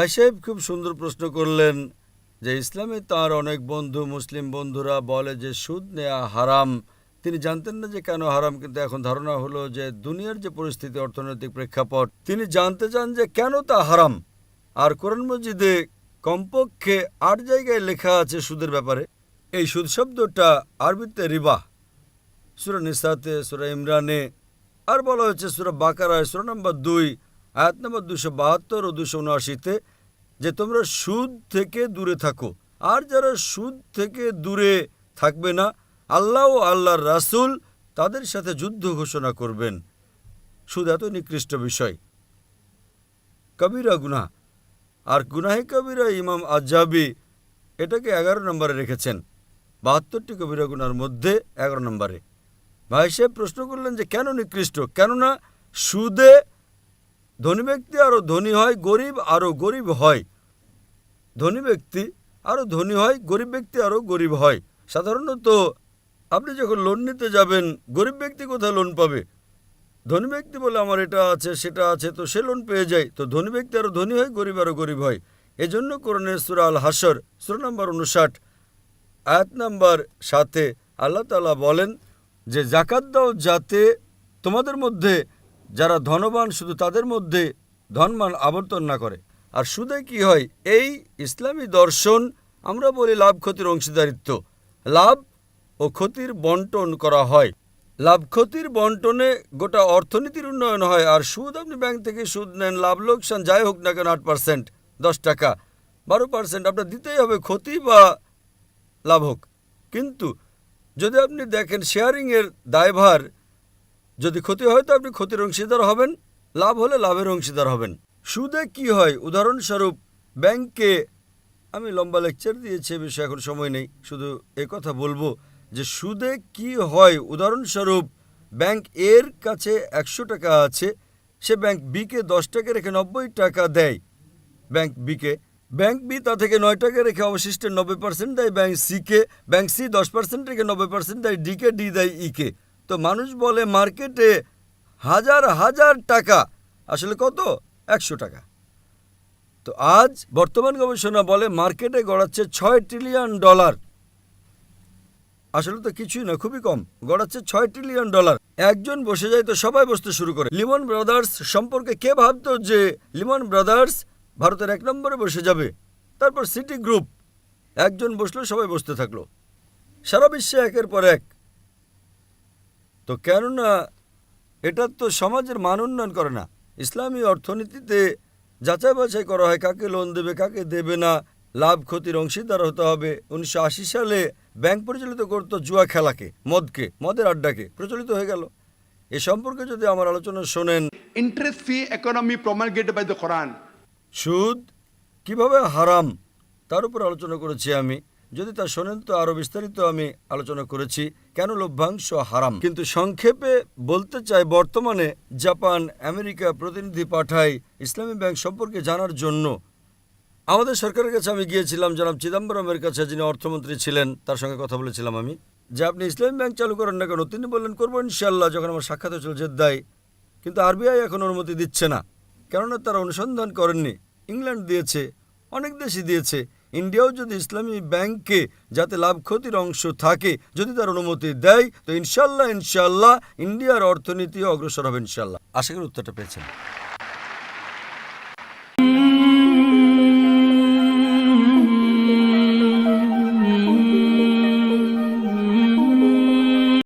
ভাই সাহেব খুব সুন্দর প্রশ্ন করলেন যে ইসলামে তার অনেক বন্ধু মুসলিম বন্ধুরা বলে যে সুদ নেওয়া হারাম। তিনি জানতেন না যে কেন হারাম, কিন্তু এখন ধারণা হলো যে দুনিয়ার যে পরিস্থিতি, অর্থনৈতিক প্রেক্ষাপট, তিনি জানতে চান যে কেন তা হারাম। আর কোরআন মজিদে কমপক্ষে ৮ জায়গায় লেখা আছে সুদের ব্যাপারে। এই সুদ শব্দটা আরবিতে রিবা, সূরা নিসাতে, সূরা ইমরানে, আর বলা হয়েছে সূরা বাকারায় সূরা নম্বর ২ আয়াত নম্বর ২৭২ ও ২৭৯তে যে তোমরা সুদ থেকে দূরে থাকো। আর যারা সুদ থেকে দূরে থাকবে না, আল্লাহ ও আল্লাহর রাসূল তাদের সাথে যুদ্ধ ঘোষণা করবেন। সুদ এত নিকৃষ্ট বিষয়, কবিরা গুনাহ। আর গুনাহে কবিরা ইমাম আজ্জাবি এটাকে ১১ নম্বরে রেখেছেন, ৭২টি কবিরা গুনার মধ্যে ১১ নম্বরে। ভাই সাহেব প্রশ্ন করলেন যে কেন নিকৃষ্ট? কেননা সুদে ধনী ব্যক্তি আরও ধনী হয়, গরিব আরও গরিব হয়। ধনী ব্যক্তি আরও ধনী হয়, গরিব ব্যক্তি আরও গরিব হয়। সাধারণত আপনি যখন লোন নিতে যাবেন, গরিব ব্যক্তি কোথায় লোন পাবে? ধনী ব্যক্তি বলে আমার এটা আছে সেটা আছে, তো সে লোন পেয়ে যায়। তো ধনী ব্যক্তি আরও ধনী হয়, গরিব আরও গরিব হয়। এজন্য কোরআনের সূরা আল হাসর সূরা নম্বর ৫৯ আয়াত নম্বর ৭ আল্লাহ তাআলা বলেন যে যাকাত দাও যাতে তোমাদের মধ্যে যারা ধনবান শুধু তাদের মধ্যে ধনমান আবর্তন না করে। আর সুদে কি হয়? এই ইসলামী দর্শন আমরা বলি লাভ ক্ষতির অংশীদারিত্ব। লাভ ও ক্ষতির বন্টন করা হয়। লাভ ক্ষতির বন্টনে গোটা অর্থনীতির উন্নয়ন হয়। আর সুদ, আপনি ব্যাংক থেকে সুদ নেন, লাভ লোকসান যাই হোক না কেন, ৮%, ১০ টাকা, ১২% আপনার দিতেই হবে, ক্ষতি বা লাভ হোক। কিন্তু যদি আপনি দেখেন শেয়ারিংয়ের দায়ভার, যদি ক্ষতি হয় তো আপনি ক্ষতির অংশীদার হবেন, লাভ হলে লাভের অংশীদার হবেন। সুদে কি হয়? উদাহরণস্বরূপ ব্যাংকে, আমি লম্বা লেকচার দিয়েছি এ বিষয়ে, এখন সময় নেই, শুধু কথা বলবো যে সুদে কি হয়। উদাহরণস্বরূপ ব্যাংক এর কাছে ১০০ টাকা আছে, সে ব্যাংক বিকে ১০ টাকা রেখে ৯০ টাকা দেয় ব্যাংক বিকে। ব্যাংক বি তা থেকে ৯ টাকা রেখে অবশিষ্টের ৯০% দেয় ব্যাংক সিকে। ব্যাংক সি ১০% রেখে ৯০% দেয় ডিকে, ডি দেয় ইকে। তো মানুষ বলে মার্কেটে হাজার হাজার টাকা, আসলে কত? ১০০ টাকা। তো আজ বর্তমান গবেষণা বলে মার্কেটে গড়াচ্ছে $৬ ট্রিলিয়ন। আসলে তো কিছুই না, খুবই কম, গড়াচ্ছে $৬ ট্রিলিয়ন। একজন বসে যায় তো সবাই বসতে শুরু করে। লিমন ব্রাদার্স সম্পর্কে কে ভাবতো যে লিমন ব্রাদার্স ভারতের ১ নম্বরে বসে যাবে? তারপর সিটি গ্রুপ, একজন বসলো সবাই বসতে থাকলো, সারা বিশ্বে একের পর এক। তো কেননা এটা তো সমাজের মান উন্নয়ন করে না। ইসলামী অর্থনীতিতে যাচাই বাছাই করা হয় কাকে লোন দেবে কাকে দেবে না, লাভ ক্ষতির অংশীদার হতে হবে। ১৯৮০ সালে ব্যাংক পরিচালিত করত জুয়া খেলাকে, মদকে, মদের আড্ডাকে, প্রচলিত হয়ে গেল। এ সম্পর্কে যদি আমার আলোচনা শোনেন, interest free economy promulgated by the Quran. সুদ কিভাবে হারাম তার উপর আলোচনা করেছি আমি। যদি তা শোনেন তো আরও বিস্তারিত আমি আলোচনা করেছি কেন লভ্যাংশ হারাম। কিন্তু সংক্ষেপে বলতে চাই, বর্তমানে জাপান, আমেরিকা প্রতিনিধি পাঠায় ইসলামী ব্যাংক সম্পর্কে জানার জন্য। আমাদের সরকারের কাছে আমি গিয়েছিলাম, জনাব চিদম্বরমের কাছে, যিনি অর্থমন্ত্রী ছিলেন, তার সঙ্গে কথা বলেছিলাম আমি যে আপনি ইসলামী ব্যাংক চালু করেন না কেন? তিনি বললেন করবো ইনশাল্লাহ, যখন আমার সাক্ষাৎ হয়েছিল জেদ্দায়। কিন্তু আরবিআই এখন অনুমতি দিচ্ছে না, কেননা তারা অনুসন্ধান করেননি। ইংল্যান্ড দিয়েছে, অনেক দেশই দিয়েছে। ইন্ডিয়াও যদি ইসলামী ব্যাংকে যাতে লাভ ক্ষতির অংশ থাকে, যদি তার অনুমতি দেয়, তো ইনশাল্লাহ ইনশাল্লাহ ইন্ডিয়ার অর্থনীতি অগ্রসর হবে ইনশাল্লাহ। আশা করি উত্তরটা পেয়েছেন।